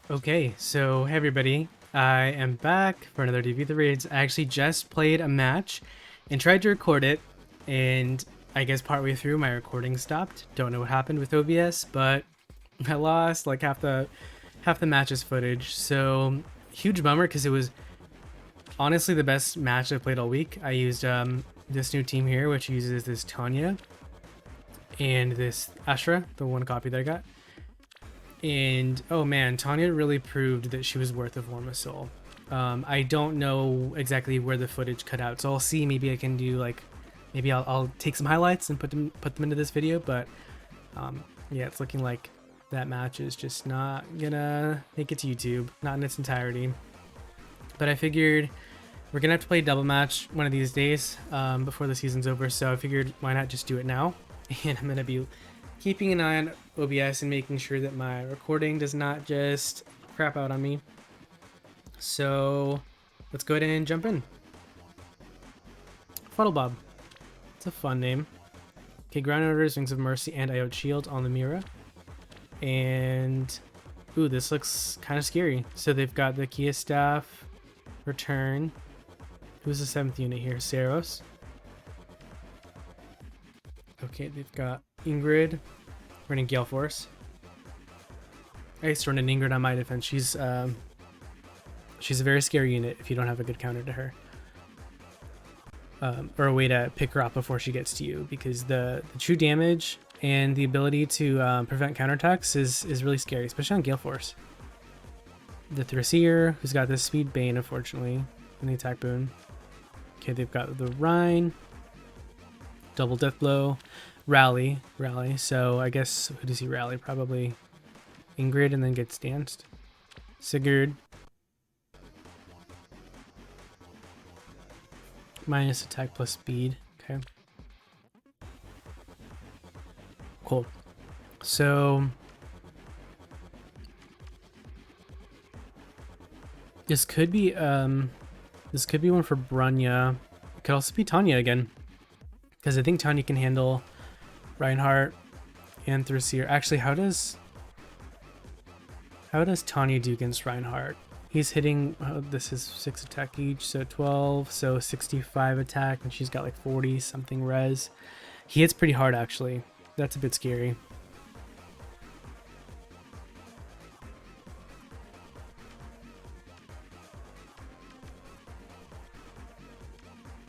Okay, so hey everybody, I am back for another DV the Raids. I actually just played a match and tried to record it, and I guess partway through my recording stopped. Don't know what happened with OBS, but I lost like half the match's footage. So huge bummer because it was honestly the best match I've played all week. I used this new team here, which uses this Tanya and this Ashra, the one copy that I got. And oh man, Tanya really proved that she was worth a Forma soul. I don't know exactly where the footage cut out, so I'll see. Maybe I can do like, maybe I'll take some highlights and put them into this video. But yeah, it's looking like that match is just not gonna make it to YouTube, not in its entirety. But I figured we're gonna have to play a double match one of these days before the season's over. So I figured why not just do it now, and I'm gonna be keeping an eye on OBS and making sure that my recording does not just crap out on me. So let's go ahead and jump in. Fuddlebob. It's a fun name. Okay, Ground Orders, Wings of Mercy, and Iot Shield on the Mira. And ooh, this looks kind of scary. So they've got the Kia Staff, Return. Who's the 7th unit here? Saros. Okay, they've got Ingrid running Gale Force. I used to run an Ingrid on my defense. She's a very scary unit if you don't have a good counter to her. Or a way to pick her up before she gets to you, because the true damage and the ability to prevent counterattacks is really scary, especially on Gale Force. The Thracier, who's got this Speed Bane, unfortunately, in the attack boon. Okay, they've got the Rhine, double Death Blow, Rally. So I guess, who does he rally? Probably Ingrid, and then gets danced. Sigurd. Minus attack plus speed. Okay. Cool. So this could be one for Brunnya. It could also be Tanya again, because I think Tanya can handle Reinhardt and Thracier. Actually, how does Tanya do against Reinhardt? He's hitting, this is 6 attack each, so 12, so 65 attack, and she's got like 40 something res. He hits pretty hard, actually. That's a bit scary.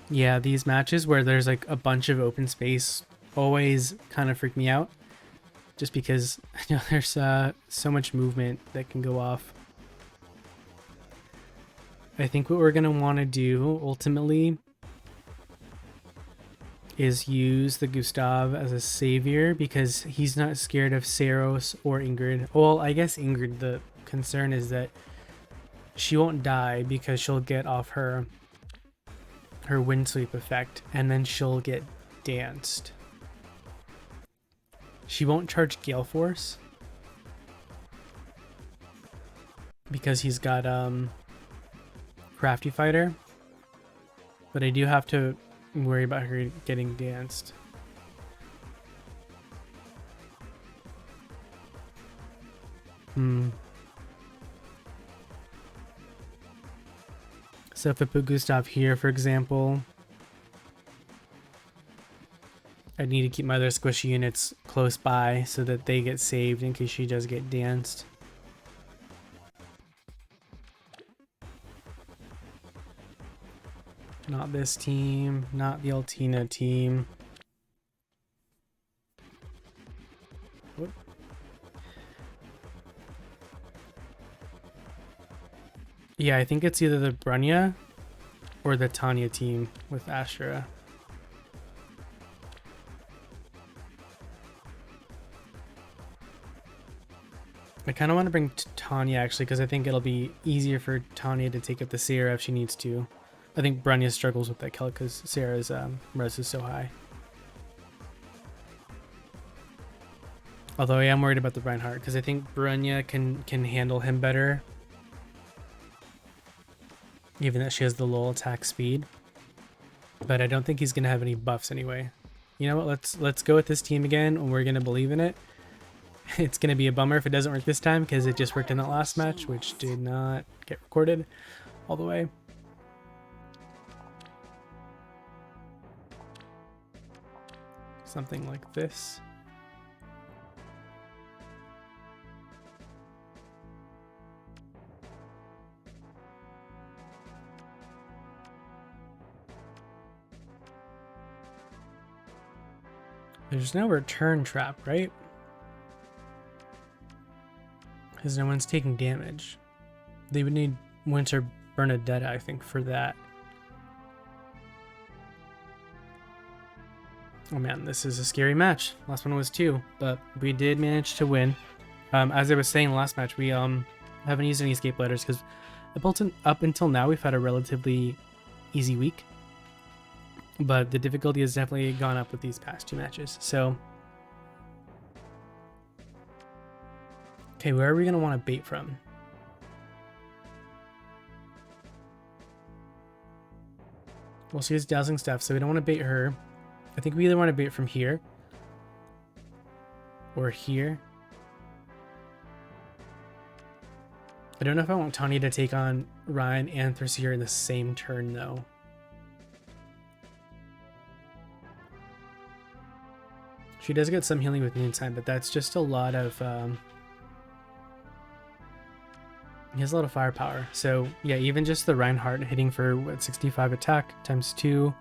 Yeah, these matches where there's like a bunch of open space always kind of freak me out, just because there's so much movement that can go off. I think what we're going to want to do ultimately is use the Gustav as a savior, because he's not scared of Saros or Ingrid. Well, I guess Ingrid, the concern is that she won't die because she'll get off her wind sweep effect, and then she'll get danced. She won't charge Gale Force because he's got Crafty Fighter, but I do have to worry about her getting danced. So if I put Gustav here, for example, I need to keep my other squishy units close by so that they get saved in case she does get danced. Not this team, not the Altina team. Whoop. Yeah, I think it's either the Brunnya or the Tanya team with Ashra. I kind of want to bring Tanya, actually, because I think it'll be easier for Tanya to take up the Sierra if she needs to. I think Brunnya struggles with that kill because Sarah's res is so high. Although I am worried about the Reinhardt, because I think Brunnya can handle him better, given that she has the low attack speed. But I don't think he's gonna have any buffs anyway. You know what? Let's go with this team again, and we're gonna believe in it. It's going to be a bummer if it doesn't work this time, because it just worked in that last match, which did not get recorded all the way. Something like this. There's no return trap, right? Because no one's taking damage. They would need Winter Bernadetta, I think, for that. Oh man, this is a scary match. Last one was 2, but we did manage to win. As I was saying last match, we haven't used any escape ladders because up until now we've had a relatively easy week. But the difficulty has definitely gone up with these past 2 matches. So, okay, where are we gonna want to bait from? Well, she's dousing stuff, so we don't want to bait her. I think we either want to bait from here or here. I don't know if I want Tanya to take on Ryan and Thracier in the same turn, though. She does get some healing with Noontime, but that's just a lot of... he has a lot of firepower. So, yeah, even just the Reinhardt hitting for, what, 65 attack times 2.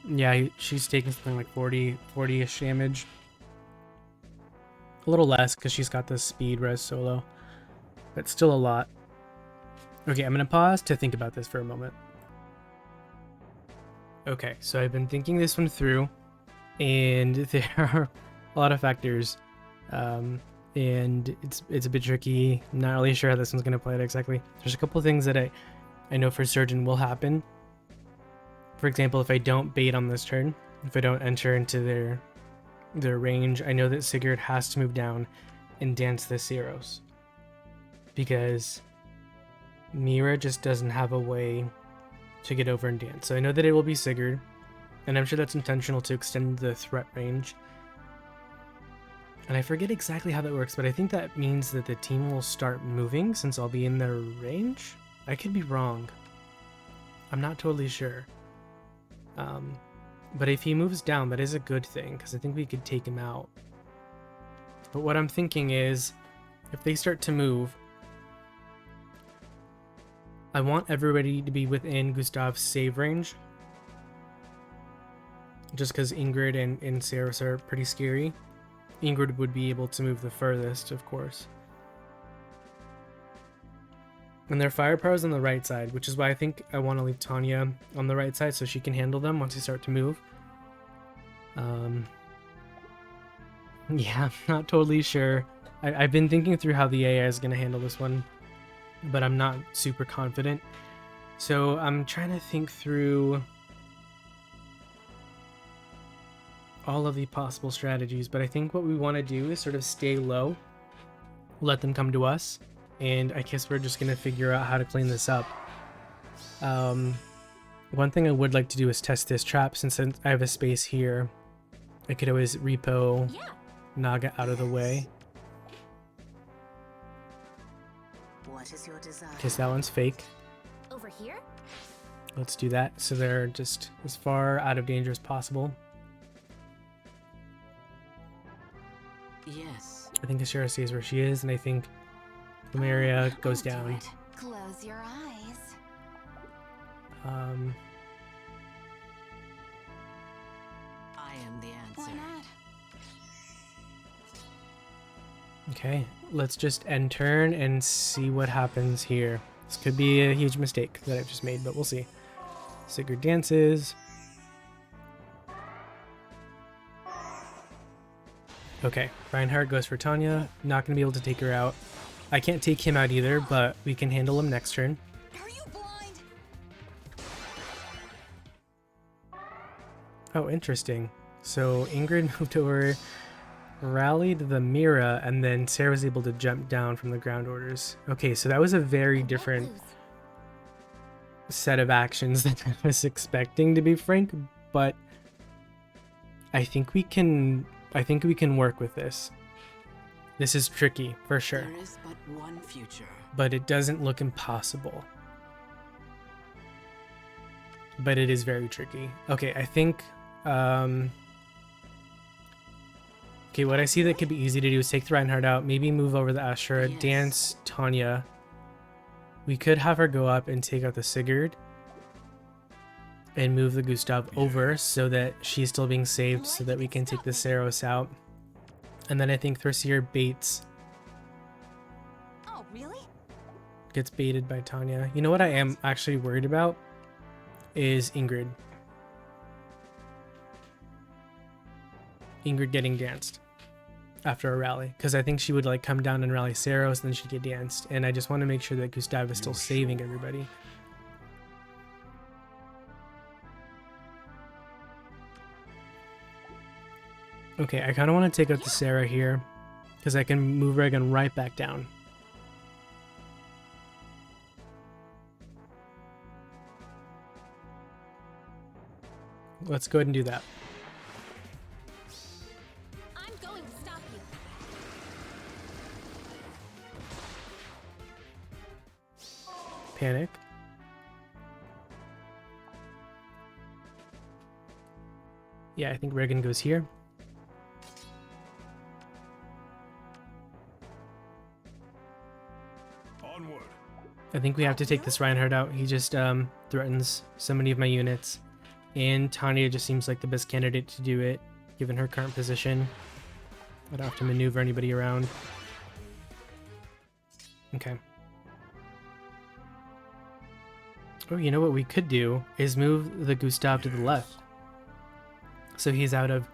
Yeah, she's taking something like 40-ish damage. A little less because she's got the speed res solo. But still a lot. Okay, I'm going to pause to think about this for a moment. Okay, so I've been thinking this one through. And there are a lot of factors. And it's a bit tricky. I'm not really sure how this one's going to play out exactly. There's a couple of things that I know for certain will happen. For example, if I don't bait on this turn, if I don't enter into their range, I know that Sigurd has to move down and dance the Ceros. Because Mira just doesn't have a way to get over and dance. So I know that it will be Sigurd, and I'm sure that's intentional to extend the threat range. And I forget exactly how that works, but I think that means that the team will start moving since I'll be in their range? I could be wrong. I'm not totally sure. But if he moves down, that is a good thing, because I think we could take him out. But what I'm thinking is, if they start to move, I want everybody to be within Gustav's save range. Just because Ingrid and Ceros are pretty scary. Ingrid would be able to move the furthest, of course. And their firepower is on the right side, which is why I think I want to leave Tanya on the right side so she can handle them once they start to move. Yeah, I'm not totally sure. I've been thinking through how the AI is going to handle this one, but I'm not super confident. So I'm trying to think through all of the possible strategies, but I think what we want to do is sort of stay low, let them come to us, and I guess we're just going to figure out how to clean this up. One thing I would like to do is test this trap. Since I have a space here, I could always repo Naga out of the way. What is your desire? Because that one's fake. Over here? Let's do that so they're just as far out of danger as possible. Yes. I think Ashera stays where she is, and I think Lumeria goes down. Close your eyes. I am the answer. Why not? Okay, let's just end turn and see what happens here. This could be a huge mistake that I've just made, but we'll see. Sigurd dances. Okay, Reinhardt goes for Tanya. Not going to be able to take her out. I can't take him out either, but we can handle him next turn. Are you blind? Oh, interesting. So Ingrid moved over, rallied the Mira, and then Sarah was able to jump down from the ground orders. Okay, so that was a very different set of actions than I was expecting, to be frank, but I think we can work with this. This is tricky, for sure. There is but one future. But it doesn't look impossible. But it is very tricky. Okay, I think... okay, what I see that could be easy to do is take the Reinhardt out, maybe move over the Ashura, Yes. dance Tanya. We could have her go up and take out the Sigurd. And move the Gustav over so that she's still being saved so that we can take the Saros out. And then I think Thracier baits. Oh, really? Gets baited by Tanya. You know what I am actually worried about? Is Ingrid. Ingrid getting danced after a rally. Because I think she would like come down and rally Saros and then she'd get danced. And I just want to make sure that Gustav is still saving everybody. Okay, I kind of want to take out the Sarah here, because I can move Regan right back down. Let's go ahead and do that. I'm going to stop you. Panic. Yeah, I think Regan goes here. Onward. I think we have to take this Reinhardt out. He just threatens so many of my units. And Tanya just seems like the best candidate to do it, given her current position. I don't have to maneuver anybody around. Okay. Oh, you know what we could do is move the Gustav to the left. So he's out of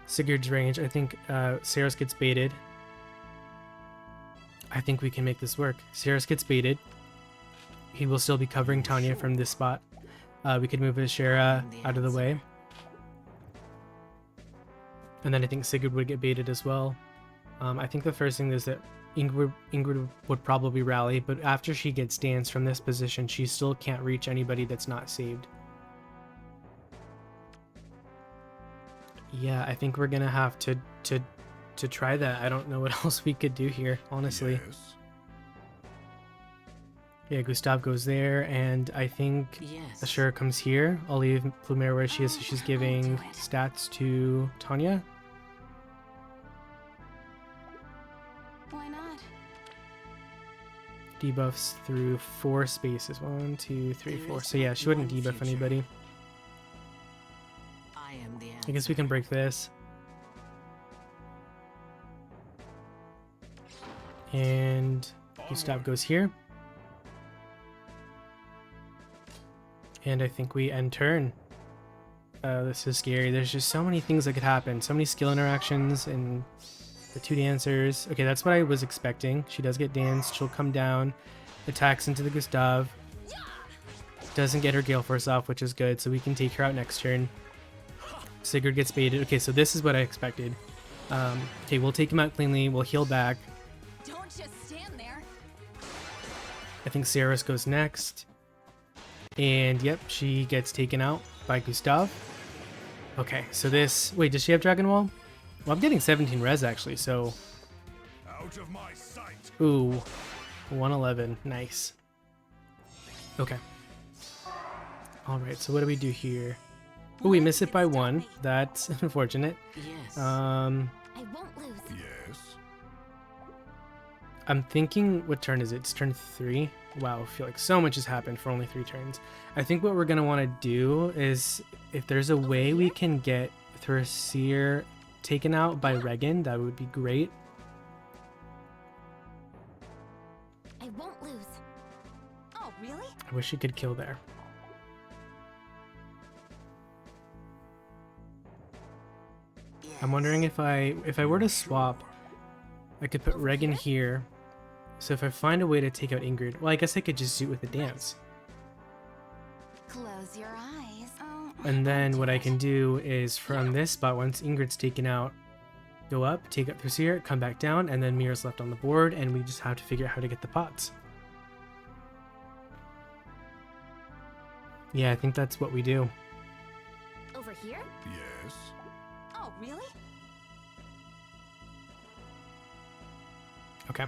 Sigurd's range. I think Saros gets baited. I think we can make this work. Saros gets baited. He will still be covering Tanya from this spot. We could move Ashera out of the way. And then I think Sigurd would get baited as well. I think the first thing is that Ingrid would probably rally, but after she gets danced from this position, she still can't reach anybody that's not saved. Yeah, I think we're gonna have to try that. I don't know what else we could do here, honestly. Yes. Yeah, Gustav goes there, and I think Yes. Ashura comes here. I'll leave Plumera where she is, so she's giving stats to Tanya. Why not? Debuffs through 4 spaces. 1, 2, 3, There 4. is So yeah, but she wouldn't one debuff future. anybody. I am the answer. I guess we can break this. And Gustav goes here. And I think we end turn. This is scary. There's just so many things that could happen. So many skill interactions and the 2 dancers. Okay, that's what I was expecting. She does get danced. She'll come down, attacks into the Gustav. Doesn't get her Gale Force off, which is good. So we can take her out next turn. Sigurd gets baited. Okay, so this is what I expected. Okay, we'll take him out cleanly. We'll heal back. Don't just stand there. I think Saros goes next. And yep, she gets taken out by Gustav. Okay, so this... Wait, does she have Dragon Wall? Well, I'm getting 17 res actually, so... Out of my sight. Ooh, 111. Nice. Okay. Alright, so what do we do here? Oh, we miss it by 1. That's unfortunate. Yes. I won't lose. Yes. I'm thinking, what turn is it? It's turn 3. Wow, I feel like so much has happened for only 3 turns. I think what we're going to want to do is, if there's a way we can get Thracier taken out by Regan, that would be great. I won't lose. Oh, really? I wish he could kill there. I'm wondering if I were to swap, I could put Regan here. So if I find a way to take out Ingrid, well, I guess I could just do it with a dance. Close your eyes. Oh, And then what I can do is from this spot, once Ingrid's taken out, go up, take out Thracier, come back down, and then Mira's left on the board, and we just have to figure out how to get the pots. Yeah, I think that's what we do. over here? Yes. Oh, really? Okay.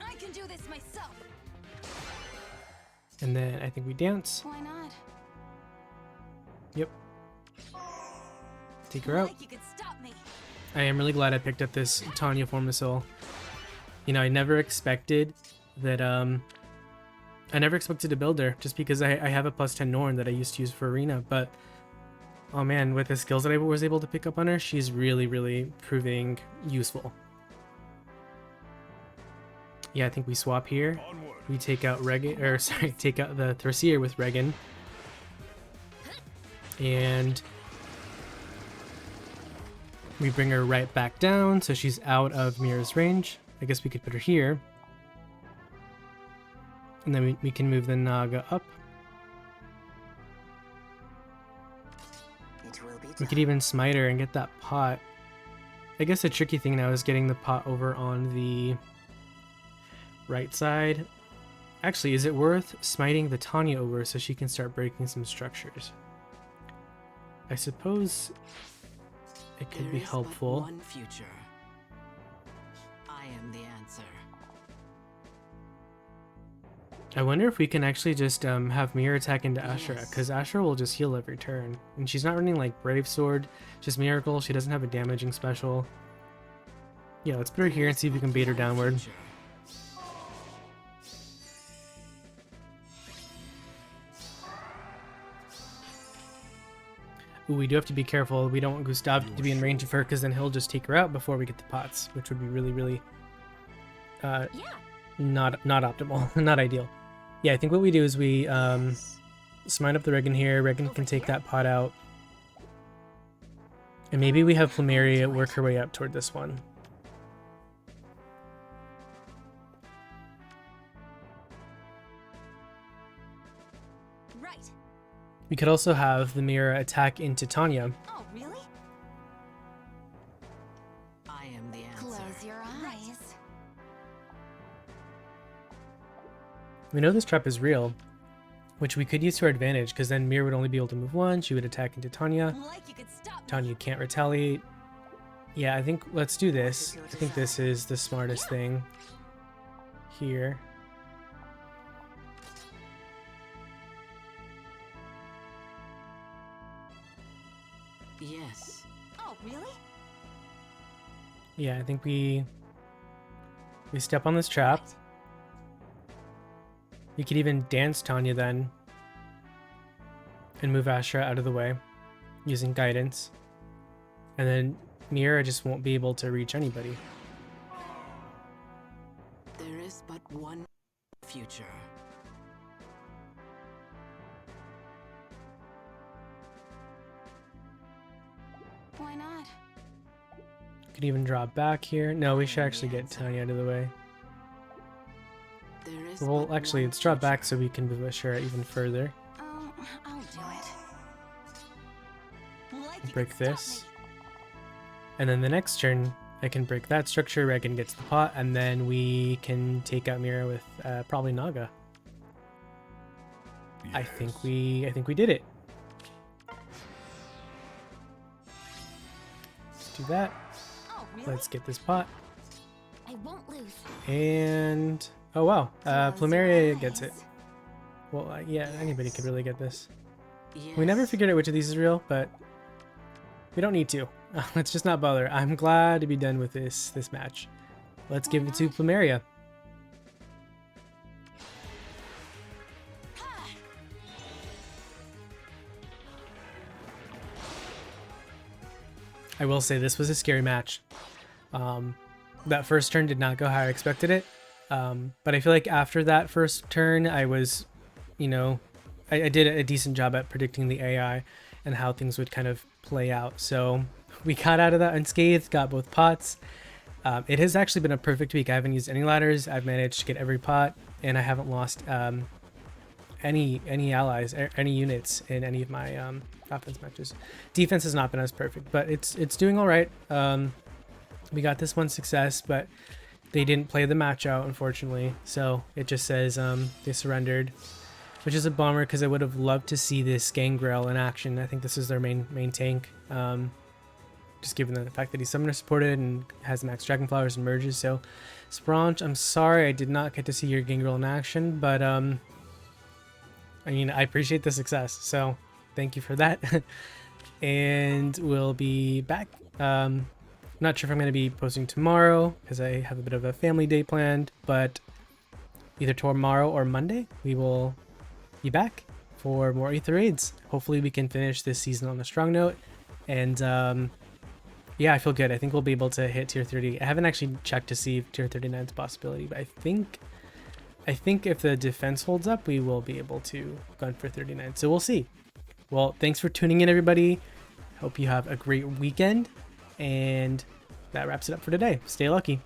I can do this myself. And then I think we dance. Why not? Yep. Take her out. Like you could stop me. I am really glad I picked up this Tanya Forma soul. You know, I never expected that, I never expected to build her just because I have a +10 Norn that I used to use for Arena, but oh man, with the skills that I was able to pick up on her, she's really, really proving useful. Yeah, I think we swap here. Onward. We take out Regan, or sorry, take out the Thracier with Regan. And we bring her right back down, so she's out of Mira's range. I guess we could put her here. And then we can move the Naga up. We could even smite her and get that pot. I guess the tricky thing now is getting the pot over on the right side. Actually, is it worth smiting the Tanya over so she can start breaking some structures? I suppose it could be helpful. One future. I am the answer. I wonder if we can actually just have Mira attack into Ashura, because Ashura will just heal every turn. And she's not running like Brave Sword, just Miracle. She doesn't have a damaging special. Yeah, let's put her here and see if we can bait her downward. Ooh, we do have to be careful. We don't want Gustav to be in range of her, because then he'll just take her out before we get the pots, which would be really, really not optimal, not ideal. Yeah, I think what we do is we smite up the Regan here. Regan can take that pot out. And maybe we have Plumeria work her way up toward this one. Right. We could also have the Mira attack into Tanya. Oh, really? I am the answer. Close your eyes. We know this trap is real, which we could use to our advantage, because then Mira would only be able to move one. She would attack into Tanya. Like you could stop me. Tanya can't retaliate. Yeah, I think let's do this. I think this is the smartest thing here. Yes. Oh, really? Yeah, I think we step on this trap. Right. We could even dance Tanya then and move Ashura out of the way using guidance. And then Mira just won't be able to reach anybody. There is but one future. Why not? Could even drop back here. No, we should actually get Tanya out of the way. There is Well, but actually, one let's drop back future. so we can move Ashura even further. I'll do it. Like you Break could stop this. me. And then the next turn, I can break that structure. Regan gets the pot, and then we can take out Mira with probably Naga. I Yes. think we did it. Let's do that. Oh, really? Let's get this pot. I won't lose. And oh wow, Close Plumeria your gets it. eyes. Well, yeah, anybody could really get this. Yes. We never figured out which of these is real, but we don't need to. Let's just not bother. I'm glad to be done with this match. Let's give it to Plumeria. I will say this was a scary match. That first turn did not go how I expected it. But I feel like after that first turn, I was, you know, I did a decent job at predicting the AI and how things would kind of play out. So we got out of that unscathed, got both pots. It has actually been a perfect week. I haven't used any ladders. I've managed to get every pot, and I haven't lost any allies, any units in any of my offense matches. Defense has not been as perfect, but it's doing all right. We got this one success, but they didn't play the match out, unfortunately. So it just says they surrendered, which is a bummer because I would have loved to see this Gangrel in action. I think this is their main tank. just given the fact that he's summoner supported and has max dragon flowers and merges. So Spronch, I'm sorry I did not get to see your Gangrel in action, but I mean, I appreciate the success, so thank you for that. And we'll be back. Not sure if I'm going to be posting tomorrow because I have a bit of a family day planned, but either tomorrow or Monday we will be back for more Aether raids. Hopefully we can finish this season on a strong note, and yeah, I feel good. I think we'll be able to hit tier 30. I haven't actually checked to see if tier 39 is a possibility, but I think if the defense holds up, we will be able to gun for 39. So we'll see. Well, thanks for tuning in, everybody. Hope you have a great weekend, and that wraps it up for today. Stay lucky.